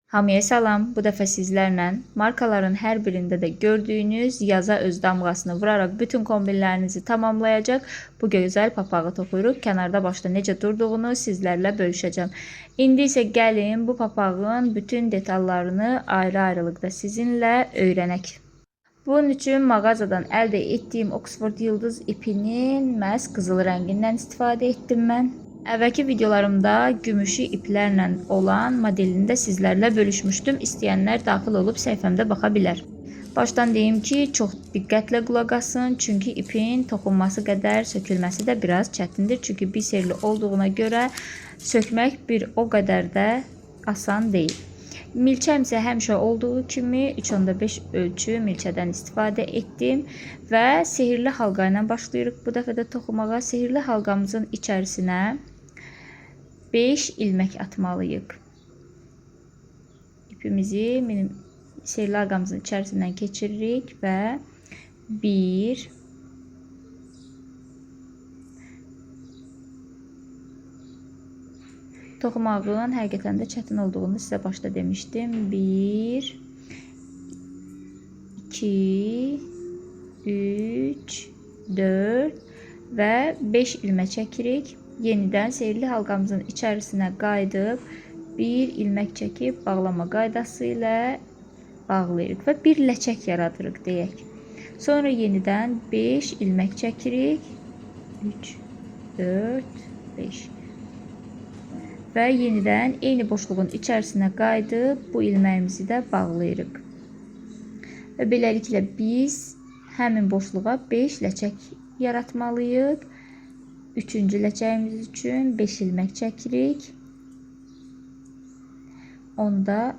Hamıya salam. Bu dəfə sizlərlə markaların hər birində də gördüyünüz yaza öz damğasını vuraraq bütün kombinlərinizi tamamlayacaq bu gözəl papağı toxuyuruq. Kənarda başda necə durduğunu sizlərlə bölüşəcəm. İndi isə gəlin bu papağın bütün detallarını ayrı-ayrılıqda sizinlə öyrənək. Bunun üçün mağazadan əldə etdiyim Oxford Yıldız ipinin məhz qızıl rəngindən istifadə etdim mən. Əvvəlki videolarımda gümüşü iplərlə olan modelini də sizlərlə bölüşmüşdüm. İstəyənlər daxil olub səhifəmdə baxa bilər. Başdan deyim ki, çox diqqətlə qulaq asın, çünki ipin toxunması qədər sökülməsi də biraz çətindir. Çünki biserli olduğuna görə sökmək bir o qədər də asan deyil. Milçəm isə həmişə olduğu kimi 3.5 ölçü milçədən istifadə etdim və sehirli halqa ilə başlayırıq bu dəfə də toxumağa. Sehirli halqamızın içərisinə 5 ilmək atmalıyıq. İpimizi sehirli halqamızın içərisindən keçiririk və 1 toxumağın həqiqətən də çətin olduğunu sizə başda demişdim. 1 2 3 4 və 5 ilmək çəkirik. Yenidən sehirli halqamızın içərisinə qayıdıb 1 ilmək çəkib bağlama qaydası ilə bağlayırıq və bir ləçək yaradırıq deyək. Sonra yenidən 5 ilmək çəkirik. 3 4 5 və yenidən eyni boşluğun içərisinə qayıdıb bu ilməyimizi də bağlayırıq. Və beləliklə biz həmin boşluğa 5 ləçək yaratmalıyıq. Üçüncü ləçəyimiz üçün 5 ilmək çəkirik. Onda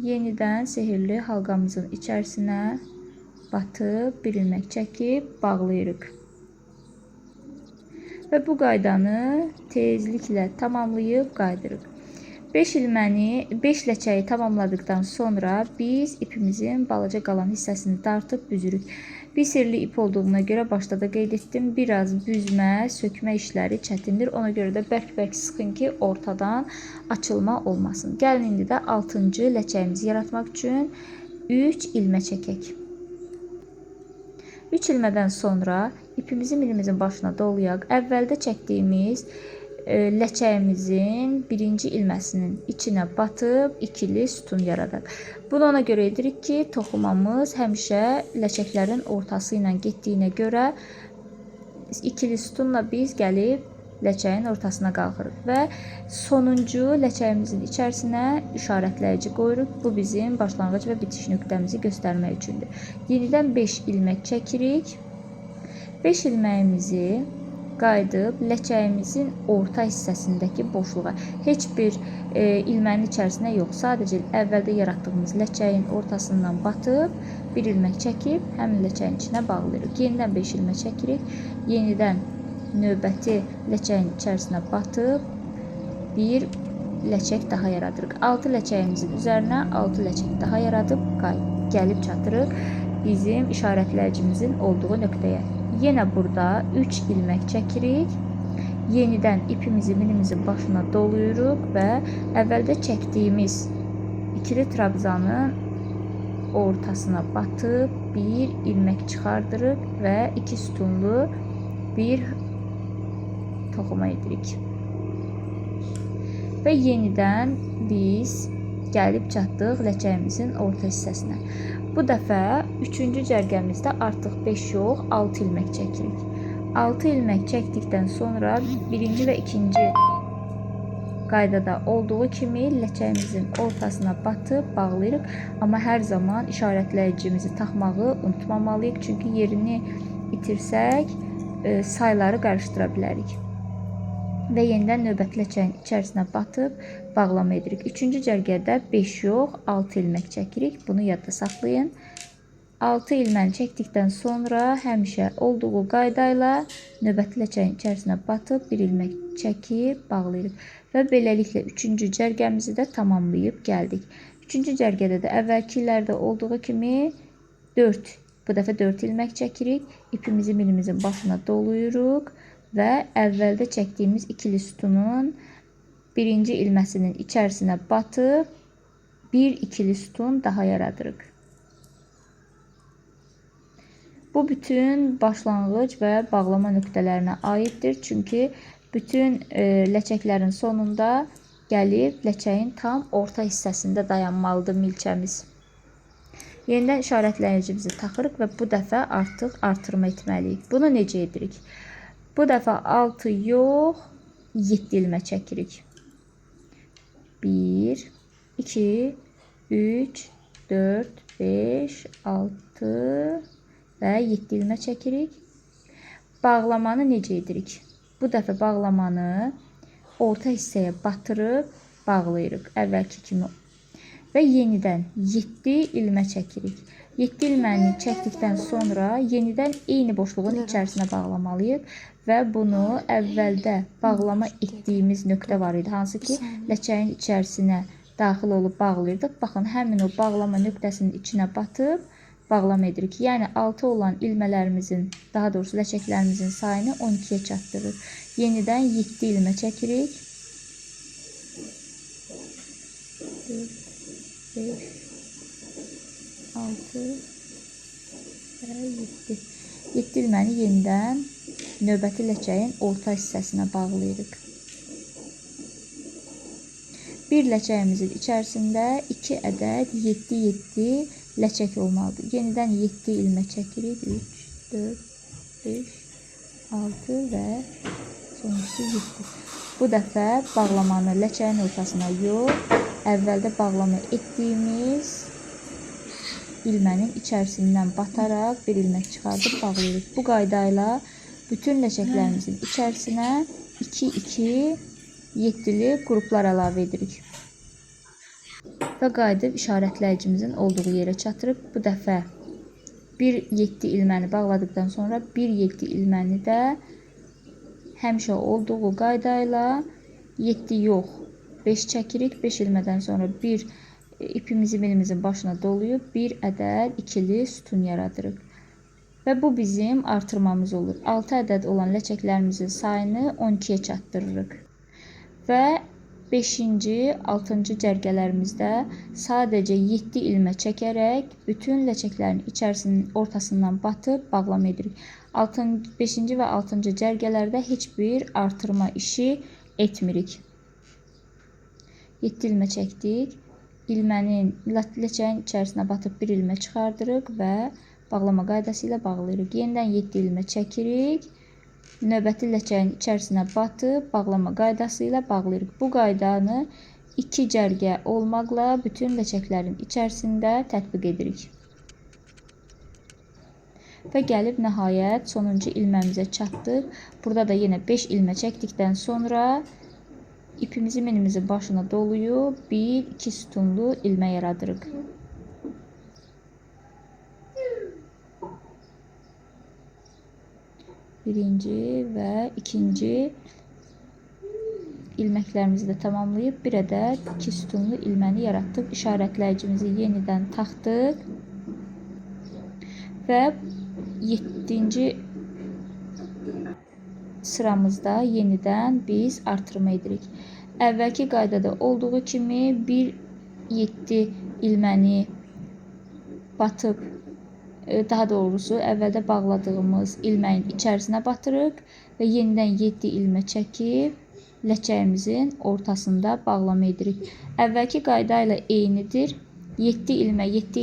yenidən sehirli halqamızın içərisinə batıb 1 ilmək çəkib bağlayırıq. Və bu qaydanı tezliklə tamamlayıb qaydırıq. 5 ləçəyi tamamladıktan sonra biz ipimizin balaca qalan hissəsini dartıb büzürük. Biserli ip olduğuna görə başda da qeyd etdim. Biraz büzmə, sökmə işləri çətindir. Ona görə də bərk-bərk sıxın ki, ortadan açılma olmasın. Gəlin indi də 6-cı ləçəyimizi yaratmaq üçün 3 ilmə çəkək. 3 ilmədən sonra ipimizi milimizin başına dolayaq. Əvvəldə çəkdiyimiz ləçəyimizin birinci ilməsinin içinə batıb ikili sütun yaradaq. Bunu ona görə edirik ki, toxumamız həmişə ləçəklərin ortası ilə getdiyinə görə ikili sütunla biz gəlib ləçəyin ortasına qalxırıq və sonuncu ləçəyimizin içərisinə işarətləyici qoyuruq. Bu bizim başlanğıc və bitiş nöqtəmizi göstərmək üçündür. Yenidən 5 ilmək çəkirik. 5 ilməyimizi qayıdıb ləçəyimizin orta hissəsindəki boşluğa, heç bir ilmənin içərisinə yox, sadəcə əvvəldə yaratdığımız ləçəyin ortasından batıb 1 ilmək çəkib həmin ləçəyin içinə bağlayırıq. Yenidən 5 ilmək çəkirik. Yenidən növbəti ləçəyin içərisinə batıb bir ləçək daha yaradırıq. 6 ləçəyimizin üzərinə 6 ləçək daha yaradıb gəlib çatırıq bizim işarətləyicimizin olduğu nöqtəyə. Yenə burada 3 ilmək çəkirik. Yenidən ipimizi milimizin başına doluyuruq və əvvəldə çəkdiyimiz ikili trabzanın ortasına batıb 1 ilmək çıxardırıq və 2 sütunlu bir toxuma edirik. Və yenidən biz gəlib çatdıq ləçəyimizin orta hissəsinə. Bu dəfə 3-cü cərgəmizdə artıq 5 yox, 6 ilmək çəkirik. 6 ilmək çəkdikdən sonra 1-ci və 2-ci qaydada olduğu kimi ləçəyimizin ortasına batıb bağlayırıq. Amma hər zaman işarətləyicimizi taxmağı unutmamalıyıq. Çünki yerini itirsək sayları qarışdıra bilərik. Və yenidən növbəti ləçəyin içərisinə batıb bağlama edirik. 3-cü cərgədə 5 yox, 6 ilmək çəkirik. Bunu yadda saxlayın. 6 ilməni çəkdikdən sonra həmişə olduğu qaydayla növbəti ləçəyin içərisinə batıb 1 ilmək çəkib bağlayırıq. Və beləliklə 3-cü cərgəmizi də tamamlayıb gəldik. 3-cü cərgədə də əvvəlki illərdə olduğu kimi bu dəfə 4 ilmək çəkirik. İpimizi milimizin başına doluyuruq və əvvəldə çəkdiyimiz ikili sütunun birinci ilməsinin içərisinə batıb bir ikili sütun daha yaradırıq. Bu bütün başlanğıc və bağlama nöqtələrinə aiddir. Çünki bütün ləçəklərin sonunda gəlib ləçəyin tam orta hissəsində dayanmalıdır milçəmiz. Yenidən işarətləyicimizi taxırıq və bu dəfə artıq artırma etməliyik. Bunu necə edirik? Bu dəfə 6 yox, 7 ilmə çəkirik. 1, 2, 3, 4, 5, 6 və 7 ilmə çəkirik. Bağlamanı necə edirik? Bu dəfə bağlamanı orta hissəyə batırıb bağlayırıq. Əvvəlki kimi. Və yenidən 7 ilmə çəkirik. 7 ilməni çəkdikdən sonra yenidən eyni boşluğun içərisinə bağlamalıyıq. Və bunu əvvəldə bağlama etdiyimiz nöqtə var idi. Hansı ki, ləçəyin içərisinə daxil olub bağlayırdıq. Baxın, həmin o bağlama nöqtəsinin içinə batıb bağlama edirik. Yəni 6 olan ilmələrimizin, daha doğrusu ləçəklərimizin sayını 12-yə çatdırır. Yenidən 7 ilmə çəkirik. 4, 5, 6 və 7. 7 ilməni yenidən növbəti ləçəyin orta hissəsinə bağlayırıq. Bir ləçəyimizin içərisində 2 ədəd 7-7 ləçək olmalıdır. Yenidən 7 ilmə çəkirik. 3, 4, 5, 6 və sonuncusu 7. Bu dəfə bağlamanı ləçəyin ortasına yox, əvvəldə bağlama etdiyimiz ilmənin içərisindən bataraq bir ilmək çıxardıb bağlayırıq. Bu qaydayla bütün ləçəklərimizin içərisinə 2-2 7-li qruplar əlavə edirik. Və qayıdıb işarətləyicimizin olduğu yerə çatırıq. Bu dəfə 1-7 ilməni bağladıqdan sonra 1-7 ilməni də həmişə olduğu qaydayla 7 yox, 5 çəkirik. 5 ilmədən sonra bir ipimizi milimizin başına doluyub bir ədəd ikili sütun yaradırıq. Və bu bizim artırmamız olur. 6 ədəd olan ləçəklərimizin sayını 12-yə çatdırırıq. Və 5-ci, 6-cı cərgələrimizdə sadəcə 7 ilmə çəkərək bütün ləçəklərin içərisinin ortasından batıb bağlama edirik. 5-ci və 6-cı cərgələrdə heç bir artırma işi etmirik. 7 ilmə çəkdik. İlmənin ləçəyin içərisinə batıb bir ilmə çıxardırıq və bağlama qaydası ilə bağlayırıq. Yenidən 7 ilmə çəkirik. Növbəti ləçəyin içərisinə batıb bağlama qaydası ilə bağlayırıq. Bu qaydanı 2 cərgə olmaqla bütün ləçəklərin içərisində tətbiq edirik. Və gəlib nəhayət sonuncu ilməmizə çatdıq. Burada da yenə 5 ilmə çəkdikdən sonra ipimizi minimizin başına doluyub 1-2 sütunlu ilmə yaradırıq. Birinci və ikinci ilməklərimizi də tamamlayıb bir ədəd 2 sütunlu ilməni yaratdıq. İşarətləyicimizi yenidən taxdıq və 7-ci sıramızda yenidən biz artırma edirik. Əvvəlki qaydada olduğu kimi 1-7 ilməni batıb, daha doğrusu əvvəldə bağladığımız ilməyin içərisinə batırıq və yenidən 7 ilmə çəkib ləçəyimizin ortasında bağlama edirik. Əvvəlki qayda ilə eynidir. 7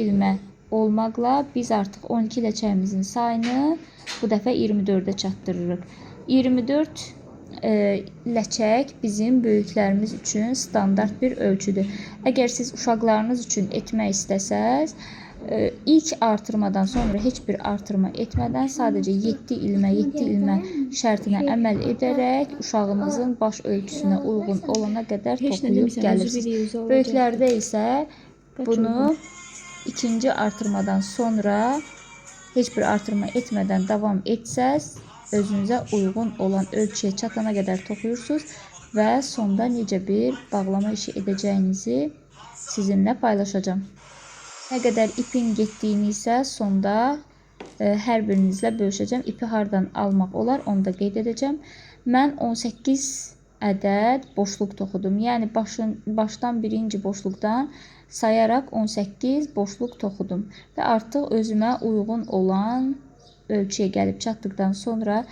ilmə olmaqla biz artıq 12 ləçəyimizin sayını bu dəfə 24-ə çatdırırıq. 24 ləçək bizim böyüklərimiz üçün standart bir ölçüdür. Əgər siz uşaqlarınız üçün etmək istəsəz, ilk artırmadan sonra heç bir artırma etmədən sadəcə 7 ilmə şərtinə əməl edərək uşağınızın baş ölçüsünə uyğun olana qədər toxuyub gəlirsiniz. Böyüklərdə isə bunu ikinci artırmadan sonra heç bir artırma etmədən davam etsəz, özünüzə uyğun olan ölçüyə çatana qədər toxuyursunuz və sonda necə bir bağlama işi edəcəyinizi sizinlə paylaşacağım. Nə qədər ipin getdiyini isə sonda hər birinizlə bölüşəcəm. İpi hardan almaq olar, onu da qeyd edəcəm. Mən 18 ədəd boşluq toxudum. Yəni başdan birinci boşluqdan sayaraq 18 boşluq toxudum və artıq özümə uyğun olan ölçüyə gəlib çatdıqdan sonra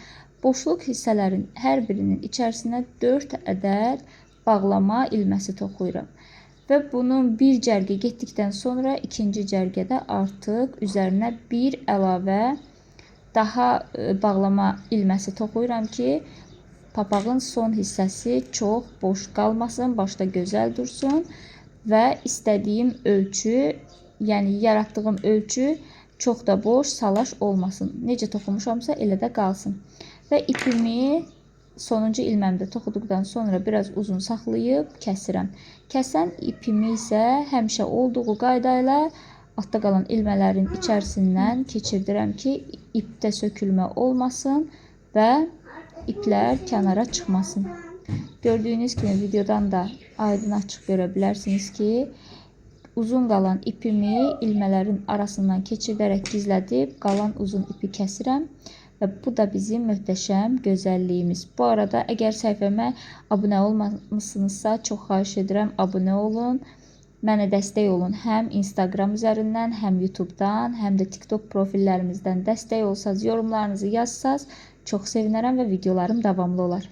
boşluq hissələrin hər birinin içərisinə 4 ədəd bağlama ilməsi toxuyuram. Və bunun bir cərgə getdikdən sonra ikinci cərgədə artıq üzərinə bir əlavə daha bağlama ilməsi toxuyuram ki, papağın son hissəsi çox boş qalmasın, başda gözəl dursun və istədiyim ölçü, yəni yaratdığım ölçü çox da boş, salaş olmasın. Necə toxumuşamsa elə də qalsın. Və ipimi sonuncu ilməmdə toxuduqdan sonra biraz uzun saxlayıb kəsirəm. Kəsən ipimi isə həmişə olduğu qayda ilə altda qalan ilmələrin içərisindən keçirdirəm ki, ipdə sökülmə olmasın və iplər kənara çıxmasın. Gördüyünüz kimi videodan da aydın açıq görə bilərsiniz ki, uzun qalan ipimi ilmələrin arasından keçirdərək gizlədib qalan uzun ipi kəsirəm. Və bu da bizim möhtəşəm gözəlliyimiz. Bu arada əgər səhifəmə abunə olmamışsınızsa, çox xahiş edirəm, abunə olun. Mənə dəstək olun. Həm Instagram üzərindən, həm YouTube'dan, həm də TikTok profillərimizdən dəstək olsanız, yorumlarınızı yazsanız çox sevinərəm və videolarım davamlı olar.